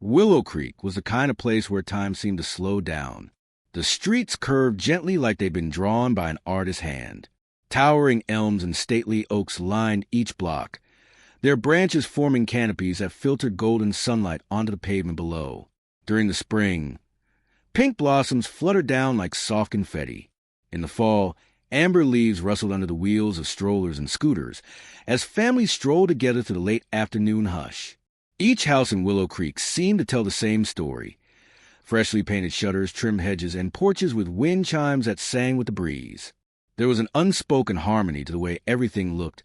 Willow Creek was the kind of place where time seemed to slow down. The streets curved gently like they'd been drawn by an artist's hand. Towering elms and stately oaks lined each block, their branches forming canopies that filtered golden sunlight onto the pavement below. During the spring, pink blossoms fluttered down like soft confetti. In the fall, amber leaves rustled under the wheels of strollers and scooters as families strolled together to the late afternoon hush. Each house in Willow Creek seemed to tell the same story. Freshly painted shutters, trimmed hedges, and porches with wind chimes that sang with the breeze. There was an unspoken harmony to the way everything looked,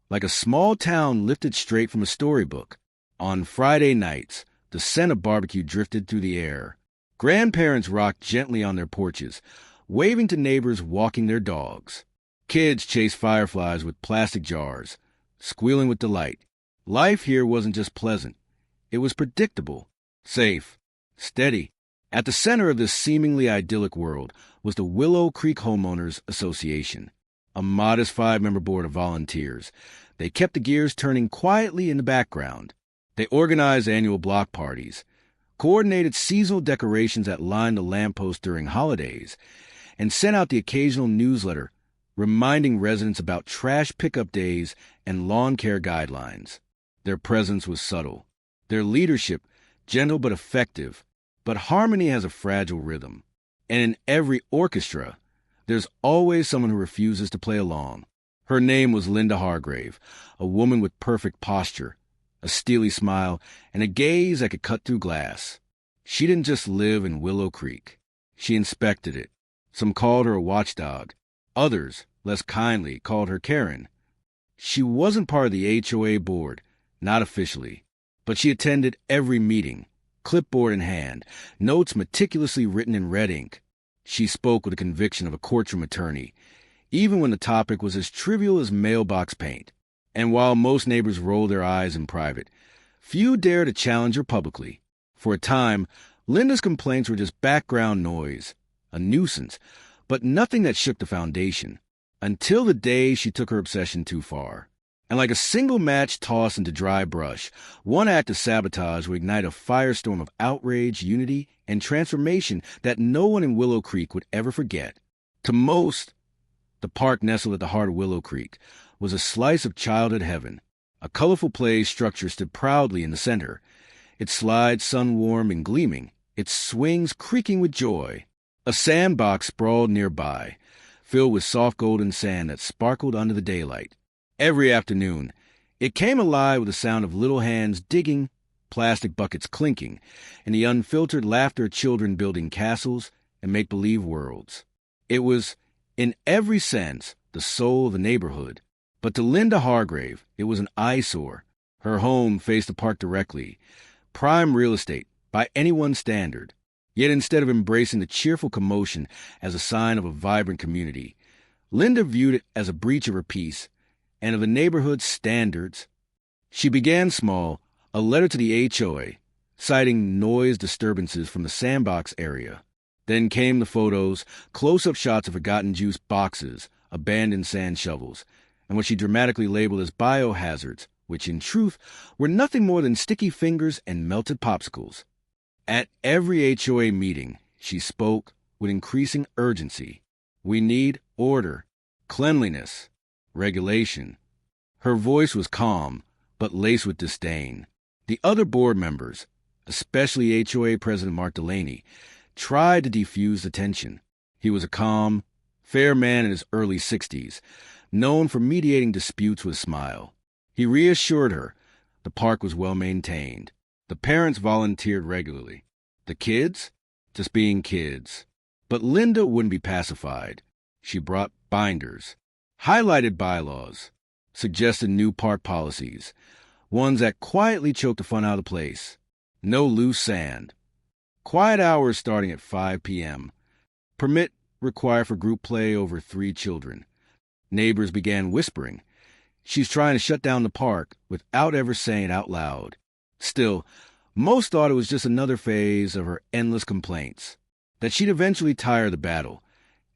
like a small town lifted straight from a storybook. On Friday nights, the scent of barbecue drifted through the air. Grandparents rocked gently on their porches, waving to neighbors walking their dogs. Kids chased fireflies with plastic jars, squealing with delight. Life here wasn't just pleasant. It was predictable, safe, steady. At the center of this seemingly idyllic world was the Willow Creek Homeowners Association, a modest 5-member board of volunteers. They kept the gears turning quietly in the background. They organized annual block parties, coordinated seasonal decorations that lined the lampposts during holidays, and sent out the occasional newsletter reminding residents about trash pickup days and lawn care guidelines. Their presence was subtle, their leadership gentle but effective. But harmony has a fragile rhythm, and in every orchestra, there's always someone who refuses to play along. Her name was Linda Hargrave, a woman with perfect posture, a steely smile, and a gaze that could cut through glass. She didn't just live in Willow Creek. She inspected it. Some called her a watchdog. Others, less kindly, called her Karen. She wasn't part of the HOA board, not officially, but she attended every meeting, clipboard in hand, notes meticulously written in red ink. She spoke with the conviction of a courtroom attorney, even when the topic was as trivial as mailbox paint. And while most neighbors rolled their eyes in private, few dared to challenge her publicly. For a time, Linda's complaints were just background noise, a nuisance, but nothing that shook the foundation, until the day she took her obsession too far. And like a single match tossed into dry brush, one act of sabotage would ignite a firestorm of outrage, unity, and transformation that no one in Willow Creek would ever forget. To most, the park nestled at the heart of Willow Creek was a slice of childhood heaven. A colorful play structure stood proudly in the center, its slides sun-warm and gleaming, its swings creaking with joy. A sandbox sprawled nearby, filled with soft golden sand that sparkled under the daylight. Every afternoon, it came alive with the sound of little hands digging, plastic buckets clinking, and the unfiltered laughter of children building castles and make-believe worlds. It was, in every sense, the soul of the neighborhood. But to Linda Hargrave, it was an eyesore. Her home faced the park directly, prime real estate by anyone's standard. Yet instead of embracing the cheerful commotion as a sign of a vibrant community, Linda viewed it as a breach of her peace and of the neighborhood's standards. She began small, a letter to the HOA, citing noise disturbances from the sandbox area. Then came the photos, close-up shots of forgotten juice boxes, abandoned sand shovels, and what she dramatically labeled as biohazards, which in truth were nothing more than sticky fingers and melted popsicles. At every HOA meeting, she spoke with increasing urgency. We need order, cleanliness, regulation. Her voice was calm, but laced with disdain. The other board members, especially HOA President Mark Delaney, tried to defuse the tension. He was a calm, fair man in his early 60s, known for mediating disputes with a smile. He reassured her the park was well maintained. The parents volunteered regularly. The kids? Just being kids. But Linda wouldn't be pacified. She brought binders, highlighted bylaws, suggested new park policies, ones that quietly choked the fun out of the place. No loose sand. Quiet hours starting at 5 p.m. Permit required for group play over 3 children. Neighbors began whispering. She's trying to shut down the park without ever saying it out loud. Still, most thought it was just another phase of her endless complaints, that she'd eventually tire the battle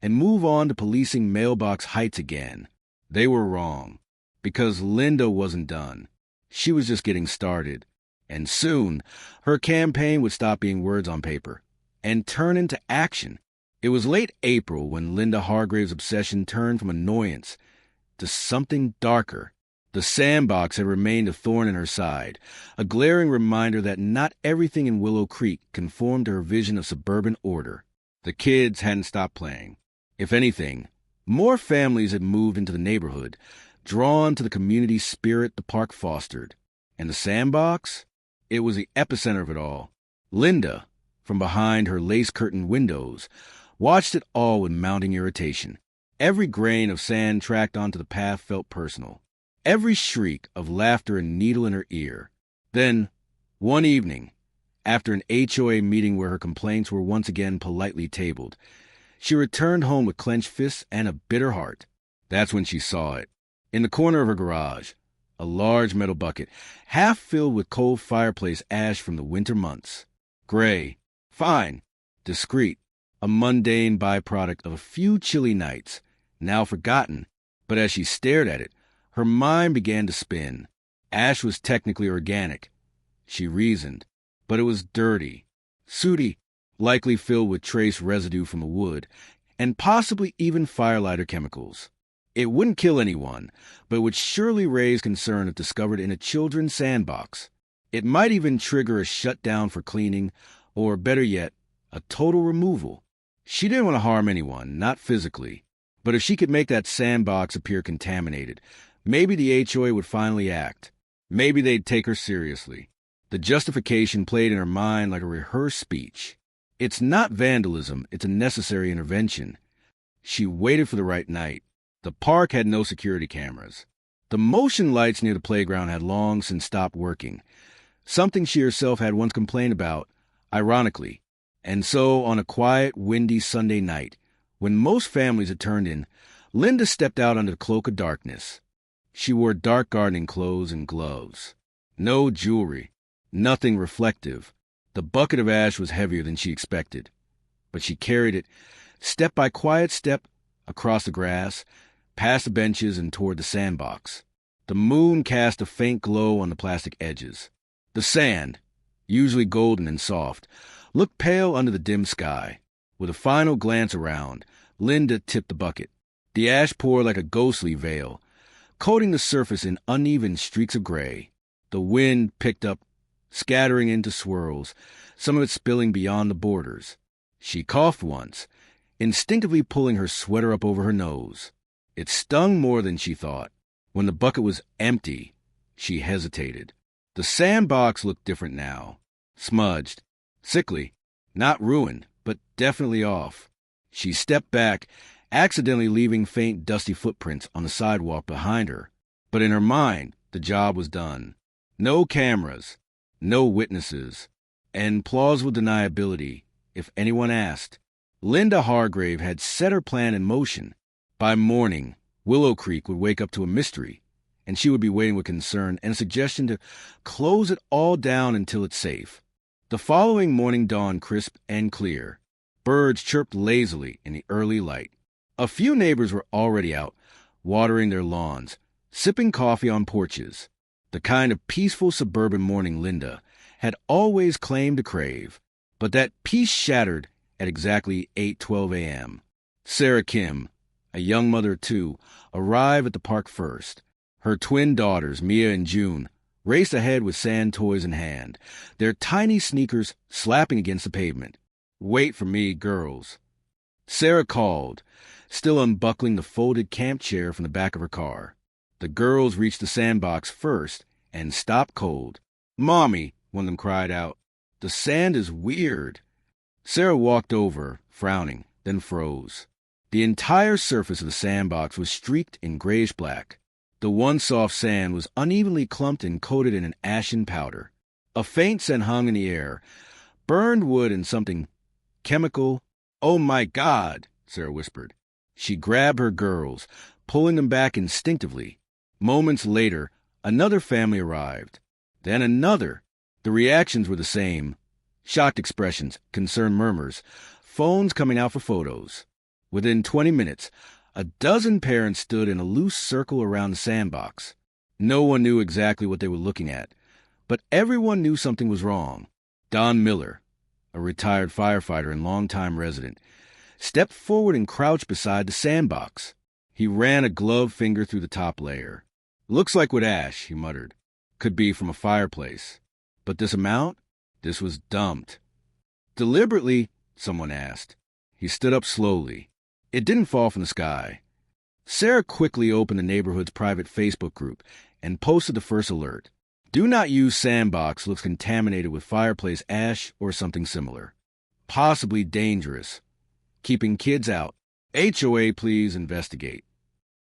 and move on to policing mailbox heights again. They were wrong, because Linda wasn't done. She was just getting started. And soon, her campaign would stop being words on paper and turn into action. It was late April when Linda Hargrave's obsession turned from annoyance to something darker. The sandbox had remained a thorn in her side, a glaring reminder that not everything in Willow Creek conformed to her vision of suburban order. The kids hadn't stopped playing. If anything, more families had moved into the neighborhood, drawn to the community spirit the park fostered. And the sandbox? It was the epicenter of it all. Linda, from behind her lace-curtained windows, watched it all with mounting irritation. Every grain of sand tracked onto the path felt personal. Every shriek of laughter a needle in her ear. Then, one evening, after an HOA meeting where her complaints were once again politely tabled, she returned home with clenched fists and a bitter heart. That's when she saw it. In the corner of her garage, a large metal bucket, half filled with cold fireplace ash from the winter months. Gray, fine, discreet, a mundane byproduct of a few chilly nights, now forgotten, but as she stared at it, her mind began to spin. Ash was technically organic, she reasoned, but it was dirty, sooty, likely filled with trace residue from the wood, and possibly even firelighter chemicals. It wouldn't kill anyone, but would surely raise concern if discovered in a children's sandbox. It might even trigger a shutdown for cleaning, or better yet, a total removal. She didn't want to harm anyone, not physically, but if she could make that sandbox appear contaminated, maybe the HOA would finally act. Maybe they'd take her seriously. The justification played in her mind like a rehearsed speech. It's not vandalism, it's a necessary intervention. She waited for the right night. The park had no security cameras. The motion lights near the playground had long since stopped working, something she herself had once complained about, ironically. And so, on a quiet, windy Sunday night, when most families had turned in, Linda stepped out under the cloak of darkness. She wore dark gardening clothes and gloves. No jewelry, nothing reflective. The bucket of ash was heavier than she expected, but she carried it, step by quiet step, across the grass, past the benches and toward the sandbox. The moon cast a faint glow on the plastic edges. The sand, usually golden and soft, looked pale under the dim sky. With a final glance around, Linda tipped the bucket. The ash poured like a ghostly veil, coating the surface in uneven streaks of gray. The wind picked up, scattering into swirls, some of it spilling beyond the borders. She coughed once, instinctively pulling her sweater up over her nose. It stung more than she thought. When the bucket was empty, she hesitated. The sandbox looked different now. Smudged. Sickly. Not ruined, but definitely off. She stepped back, accidentally leaving faint dusty footprints on the sidewalk behind her. But in her mind, the job was done. No cameras. No witnesses. And plausible deniability, if anyone asked. Linda Hargrave had set her plan in motion. By morning, Willow Creek would wake up to a mystery, and she would be waiting with concern and a suggestion to close it all down until it's safe. The following morning dawned crisp and clear. Birds chirped lazily in the early light. A few neighbors were already out, watering their lawns, sipping coffee on porches. The kind of peaceful suburban morning Linda had always claimed to crave. But that peace shattered at exactly 8:12 a.m. Sarah Kim, a young mother of two, arrived at the park first. Her twin daughters, Mia and June, raced ahead with sand toys in hand, their tiny sneakers slapping against the pavement. "Wait for me, girls." Sarah called, still unbuckling the folded camp chair from the back of her car. The girls reached the sandbox first and stopped cold. "Mommy," one of them cried out, "the sand is weird." Sarah walked over, frowning, then froze. The entire surface of the sandbox was streaked in grayish-black. The one soft sand was unevenly clumped and coated in an ashen powder. A faint scent hung in the air, burned wood and something chemical. "Oh, my God," Sarah whispered. She grabbed her girls, pulling them back instinctively. Moments later, another family arrived. Then another. The reactions were the same. Shocked expressions, concerned murmurs, phones coming out for photos. Within 20 minutes, a dozen parents stood in a loose circle around the sandbox. No one knew exactly what they were looking at, But everyone knew something was wrong. Don Miller, a retired firefighter and longtime resident, stepped forward and crouched beside the sandbox. He ran a gloved finger through the top layer. "Looks like wood ash," he muttered. "Could be from a fireplace. But this amount? This was dumped." "Deliberately?" someone asked. He stood up slowly. "It didn't fall from the sky." Sarah quickly opened the neighborhood's private Facebook group and posted the first alert. "Do not use sandbox, looks contaminated with fireplace ash or something similar. Possibly dangerous. Keeping kids out. HOA, please investigate."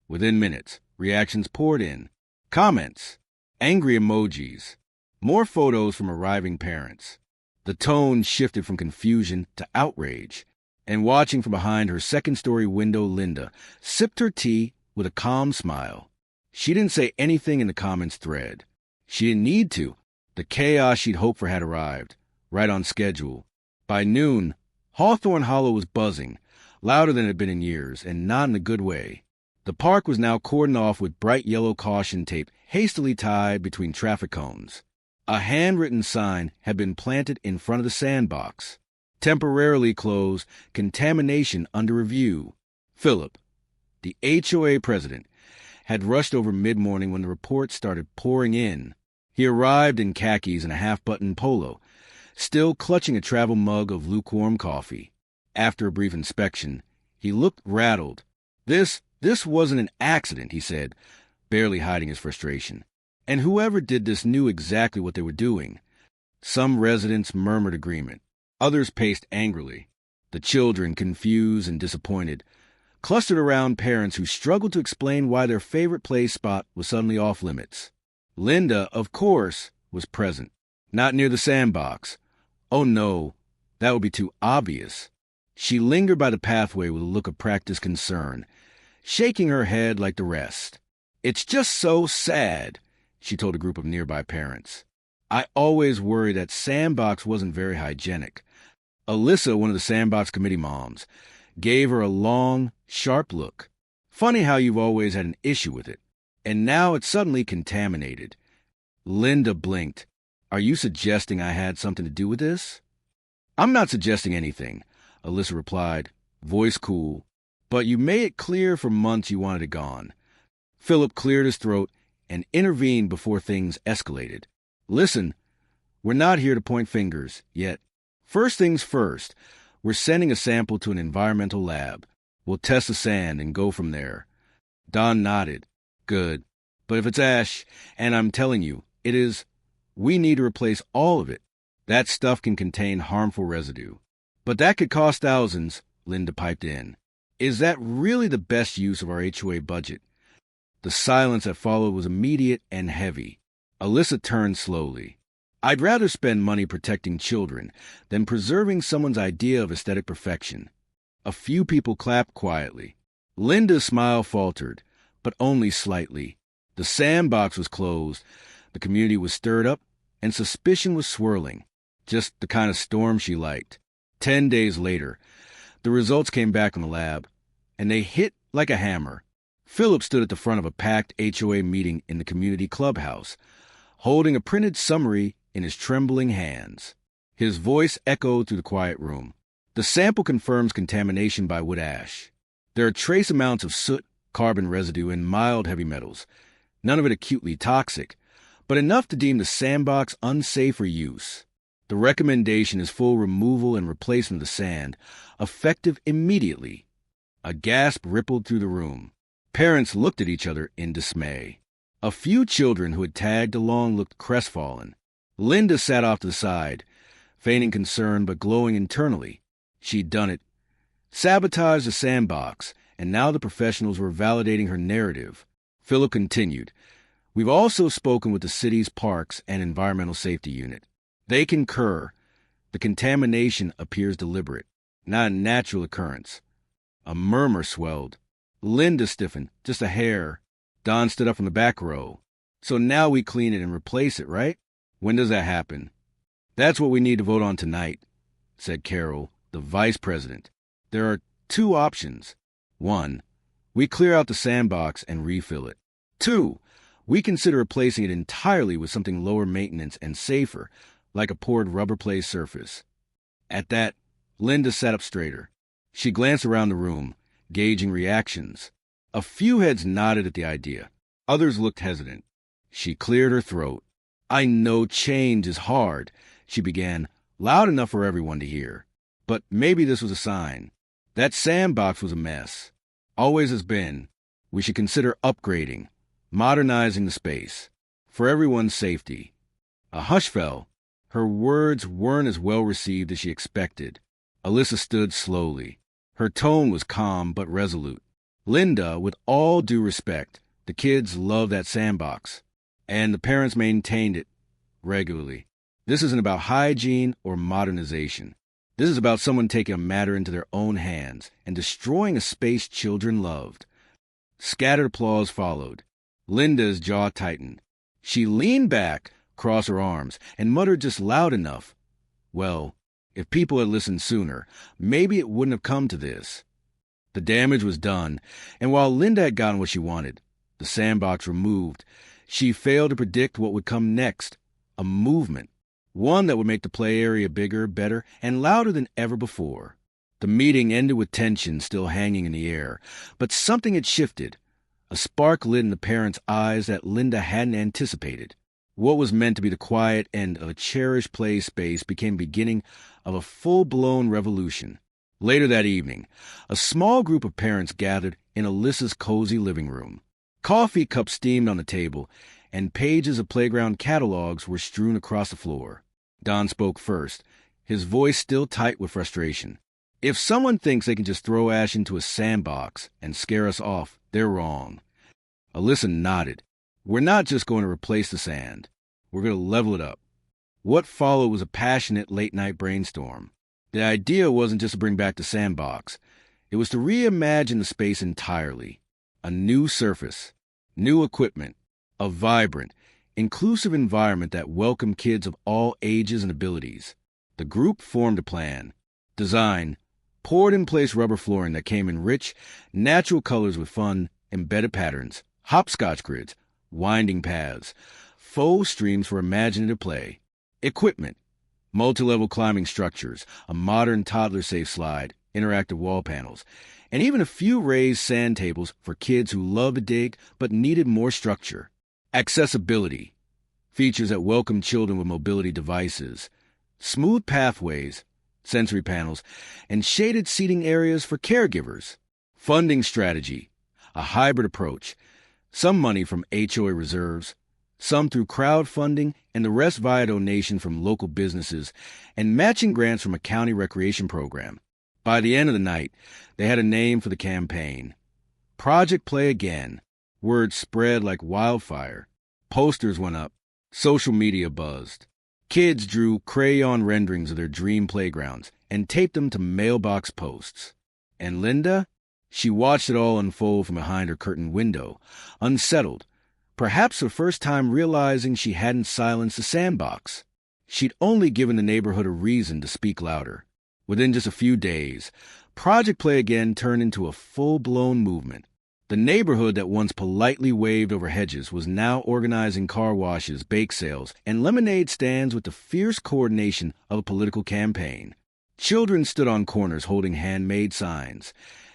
Within minutes, reactions poured in. Comments. Angry emojis. More photos from arriving parents. The tone shifted from confusion to outrage. And watching from behind her second-story window, Linda sipped her tea with a calm smile. She didn't say anything in the comments thread. She didn't need to. The chaos she'd hoped for had arrived, right on schedule. By noon, Hawthorne Hollow was buzzing, louder than it had been in years, and not in a good way. The park was now cordoned off with bright yellow caution tape hastily tied between traffic cones. A handwritten sign had been planted in front of the sandbox. Temporarily closed, contamination under review. Philip, the HOA president, had rushed over mid-morning when the reports started pouring in. He arrived in khakis and a half-buttoned polo, still clutching a travel mug of lukewarm coffee. After a brief inspection, he looked rattled. This wasn't an accident," he said, barely hiding his frustration. "And whoever did this knew exactly what they were doing." Some residents murmured agreement. Others paced angrily. The children, confused and disappointed, clustered around parents who struggled to explain why their favorite play spot was suddenly off limits. Linda, of course, was present. Not near the sandbox. Oh no, that would be too obvious. She lingered by the pathway with a look of practiced concern, shaking her head like the rest. "It's just so sad," she told a group of nearby parents. "I always worried that sandbox wasn't very hygienic." Alyssa, one of the sandbox committee moms, gave her a long, sharp look. "Funny how you've always had an issue with it, and now it's suddenly contaminated." Linda blinked. "Are you suggesting I had something to do with this?" "I'm not suggesting anything," Alyssa replied, voice cool. "But you made it clear for months you wanted it gone." Philip cleared his throat and intervened before things escalated. "Listen, we're not here to point fingers, yet. First things first, we're sending a sample to an environmental lab. We'll test the sand and go from there." Don nodded. "Good. But if it's ash, and I'm telling you, it is, we need to replace all of it. That stuff can contain harmful residue." "But that could cost thousands," Linda piped in. "Is that really the best use of our HOA budget?" The silence that followed was immediate and heavy. Alyssa turned slowly. "I'd rather spend money protecting children than preserving someone's idea of aesthetic perfection." A few people clapped quietly. Linda's smile faltered, but only slightly. The sandbox was closed, the community was stirred up, and suspicion was swirling. Just the kind of storm she liked. 10 days later, the results came back from the lab, and they hit like a hammer. Philip stood at the front of a packed HOA meeting in the community clubhouse, holding a printed summary in his trembling hands. His voice echoed through the quiet room. "The sample confirms contamination by wood ash. There are trace amounts of soot, carbon residue, and mild heavy metals. None of it acutely toxic, but enough to deem the sandbox unsafe for use. The recommendation is full removal and replacement of the sand, effective immediately." A gasp rippled through the room. Parents looked at each other in dismay. A few children who had tagged along looked crestfallen. Linda sat off to the side, feigning concern but glowing internally. She'd done it. Sabotaged the sandbox, and now the professionals were validating her narrative. Philip continued. "We've also spoken with the city's Parks and Environmental Safety Unit. They concur. The contamination appears deliberate, not a natural occurrence." A murmur swelled. Linda stiffened, just a hair. Don stood up from the back row. "So now we clean it and replace it, right? When does that happen?" "That's what we need to vote on tonight," said Carol, the vice president. "There are two options. 1, we clear out the sandbox and refill it. 2, We consider replacing it entirely with something lower maintenance and safer, like a poured rubber play surface. At that, Linda sat up straighter. She glanced around the room, gauging reactions. A few heads nodded at the idea. Others looked hesitant. She cleared her throat. "I know change is hard," she began, loud enough for everyone to hear. But maybe this was a sign. That sandbox was a mess. Always has been. We should consider upgrading, modernizing the space, for everyone's safety. A hush fell. Her words weren't as well received as she expected. Alyssa stood slowly. Her tone was calm but resolute. "Linda, with all due respect, the kids love that sandbox, and the parents maintained it regularly. This isn't about hygiene or modernization. This is about someone taking a matter into their own hands and destroying a space children loved." Scattered applause followed. Linda's jaw tightened. She leaned back, crossed her arms, and muttered just loud enough. Well, if people had listened sooner, maybe it wouldn't have come to this. The damage was done, and while Linda had gotten what she wanted, the sandbox removed, she failed to predict what would come next. A movement. One that would make the play area bigger, better, and louder than ever before. The meeting ended with tension still hanging in the air, but something had shifted. A spark lit in the parents' eyes that Linda hadn't anticipated. What was meant to be the quiet end of a cherished play space became the beginning of a full-blown revolution. Later that evening, a small group of parents gathered in Alyssa's cozy living room. Coffee cups steamed on the table, and pages of playground catalogs were strewn across the floor. Don spoke first, his voice still tight with frustration. "If someone thinks they can just throw ash into a sandbox and scare us off, they're wrong." Alyssa nodded. "We're not just going to replace the sand. We're going to level it up." What followed was a passionate late-night brainstorm. The idea wasn't just to bring back the sandbox. It was to reimagine the space entirely. A new surface, new equipment, a vibrant, inclusive environment that welcomed kids of all ages and abilities. The group formed a plan. Design, poured-in-place rubber flooring that came in rich, natural colors with fun, embedded patterns, hopscotch grids, winding paths, faux streams for imaginative play. Equipment, multi-level climbing structures, a modern toddler-safe slide, interactive wall panels, and even a few raised sand tables for kids who loved to dig but needed more structure. Accessibility, features that welcome children with mobility devices, smooth pathways, sensory panels, and shaded seating areas for caregivers. Funding strategy, a hybrid approach, some money from HOA reserves, some through crowdfunding, and the rest via donation from local businesses, and matching grants from a county recreation program. By the end of the night, they had a name for the campaign. Project Play Again. Word spread like wildfire. Posters went up. Social media buzzed. Kids drew crayon renderings of their dream playgrounds and taped them to mailbox posts. And Linda? She watched it all unfold from behind her curtained window, unsettled, perhaps for the first time realizing she hadn't silenced the sandbox. She'd only given the neighborhood a reason to speak louder. Within just a few days, Project Play Again turned into a full-blown movement. The neighborhood that once politely waved over hedges was now organizing car washes, bake sales, and lemonade stands with the fierce coordination of a political campaign. Children stood on corners holding handmade signs,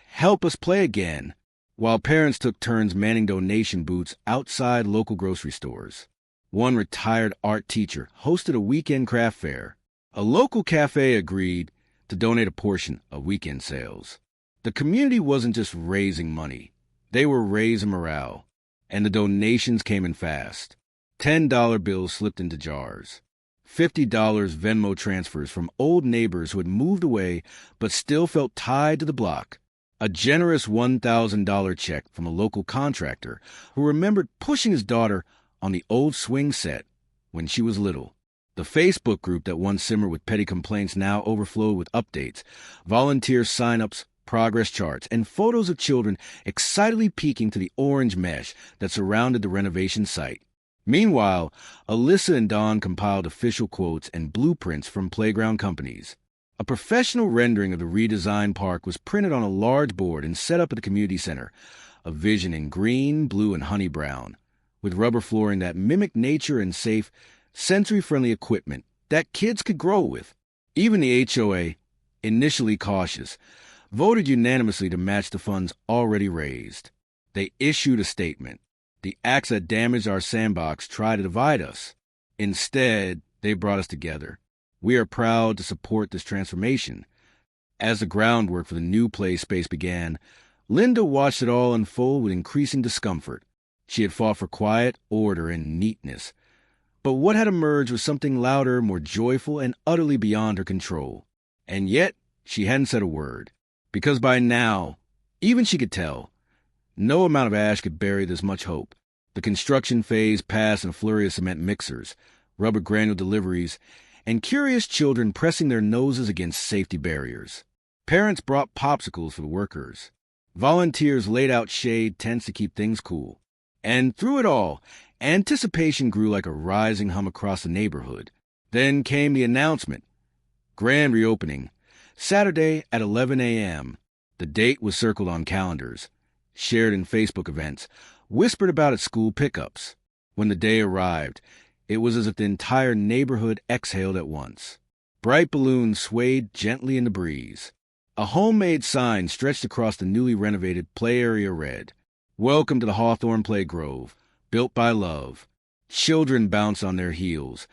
"Help us play again," while parents took turns manning donation booths outside local grocery stores. One retired art teacher hosted a weekend craft fair. A local cafe agreed to donate a portion of weekend sales. The community wasn't just raising money. They were raising morale, and the donations came in fast. $10 bills slipped into jars. $50 Venmo transfers from old neighbors who had moved away but still felt tied to the block. A generous $1,000 check from a local contractor who remembered pushing his daughter on the old swing set when she was little. The Facebook group that once simmered with petty complaints now overflowed with updates, volunteer sign-ups, progress charts, and photos of children excitedly peeking to the orange mesh that surrounded the renovation site. Meanwhile, Alyssa and Dawn compiled official quotes and blueprints from playground companies. A professional rendering of the redesigned park was printed on a large board and set up at the community center, a vision in green, blue, and honey brown. with rubber flooring that mimicked nature and safe, sensory-friendly equipment that kids could grow with. Even the HOA, initially cautious, voted unanimously to match the funds already raised. They issued a statement. The acts that damaged our sandbox try to divide us. Instead, they brought us together. We are proud to support this transformation. As the groundwork for the new play space began, Linda watched it all unfold with increasing discomfort. She had fought for quiet, order, and neatness. But what had emerged was something louder, more joyful, and utterly beyond her control. And yet, she hadn't said a word. Because by now, even she could tell, no amount of ash could bury this much hope. The construction phase passed in a flurry of cement mixers, rubber granule deliveries, and curious children pressing their noses against safety barriers. Parents brought popsicles for the workers. Volunteers laid out shade tents to keep things cool. And through it all, anticipation grew like a rising hum across the neighborhood. Then came the announcement. Grand reopening. Saturday at 11 a.m. The date was circled on calendars, shared in Facebook events, whispered about at school pickups. When the day arrived, it was as if the entire neighborhood exhaled at once. Bright balloons swayed gently in the breeze. A homemade sign stretched across the newly renovated play area read, "Welcome to the Hawthorne Playgrove, built by love." Children bounced on their heels,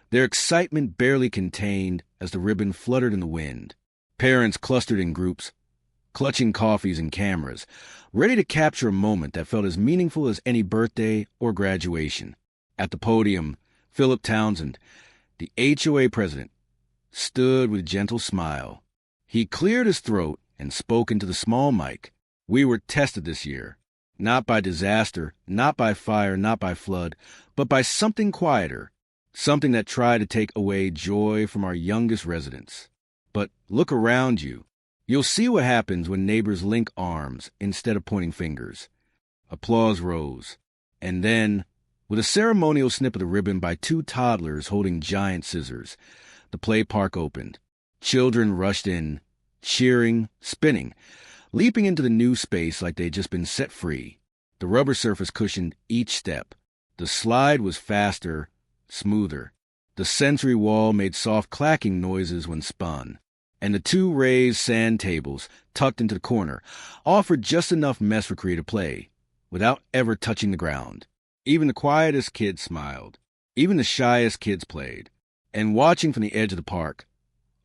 their excitement barely contained as the ribbon fluttered in the wind. Parents clustered in groups, clutching coffees and cameras, ready to capture a moment that felt as meaningful as any birthday or graduation. At the podium, Philip Townsend, the HOA president, stood with a gentle smile. He cleared his throat and spoke into the small mic. "We were tested this year, not by disaster, not by fire, not by flood, but by something quieter, something that tried to take away joy from our youngest residents. But look around you. You'll see what happens when neighbors link arms instead of pointing fingers." Applause rose. And then, with a ceremonial snip of the ribbon by two toddlers holding giant scissors, the play park opened. Children rushed in, cheering, spinning, leaping into the new space like they'd just been set free. The rubber surface cushioned each step. The slide was faster, smoother. The sensory wall made soft clacking noises when spun. And the two raised sand tables, tucked into the corner, offered just enough mess for creative play, without ever touching the ground. Even the quietest kids smiled. Even the shyest kids played. And watching from the edge of the park,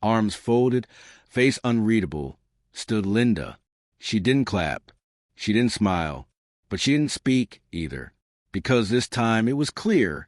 arms folded, face unreadable, stood Linda. She didn't clap. She didn't smile. But she didn't speak either. Because this time it was clear.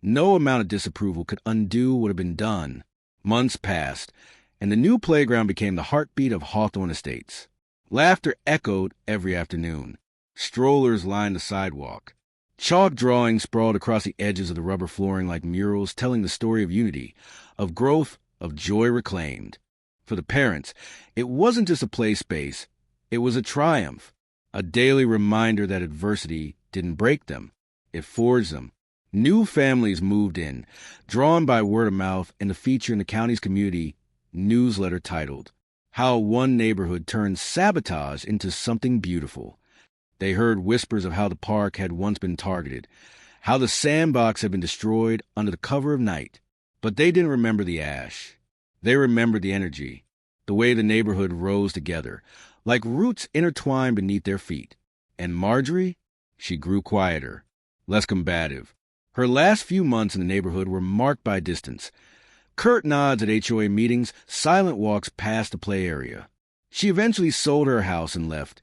No amount of disapproval could undo what had been done. Months passed, and the new playground became the heartbeat of Hawthorne Estates. Laughter echoed every afternoon. Strollers lined the sidewalk. Chalk drawings sprawled across the edges of the rubber flooring like murals telling the story of unity, of growth, of joy reclaimed. For the parents, it wasn't just a play space. It was a triumph, a daily reminder that adversity didn't break them. It forged them. New families moved in, drawn by word of mouth and a feature in the county's community newsletter titled, "How One Neighborhood Turned Sabotage into Something Beautiful." They heard whispers of how the park had once been targeted, how the sandbox had been destroyed under the cover of night. But they didn't remember the ash. They remembered the energy, the way the neighborhood rose together, like roots intertwined beneath their feet. And Marjorie? She grew quieter, less combative. Her last few months in the neighborhood were marked by distance. Curt nods at HOA meetings, silent walks past the play area. She eventually sold her house and left,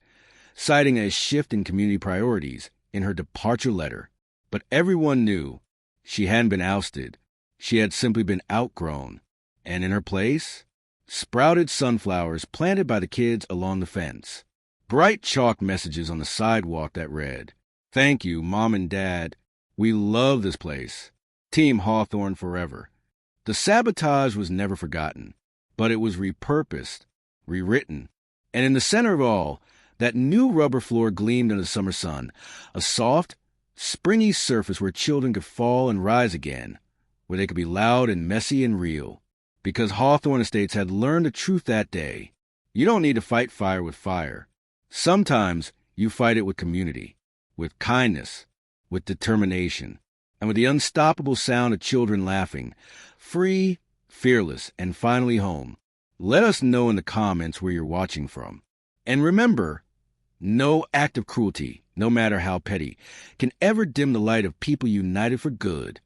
citing a shift in community priorities in her departure letter. But everyone knew she hadn't been ousted. She had simply been outgrown. And in her place, sprouted sunflowers planted by the kids along the fence. Bright chalk messages on the sidewalk that read, "Thank you, Mom and Dad. We love this place. Team Hawthorne forever." The sabotage was never forgotten, but it was repurposed, rewritten. And in the center of all, that new rubber floor gleamed in the summer sun, a soft, springy surface where children could fall and rise again, where they could be loud and messy and real. Because Hawthorne Estates had learned the truth that day. You don't need to fight fire with fire. Sometimes you fight it with community, with kindness, with determination, and with the unstoppable sound of children laughing. Free, fearless, and finally home. Let us know in the comments where you're watching from. And remember, no act of cruelty, no matter how petty, can ever dim the light of people united for good.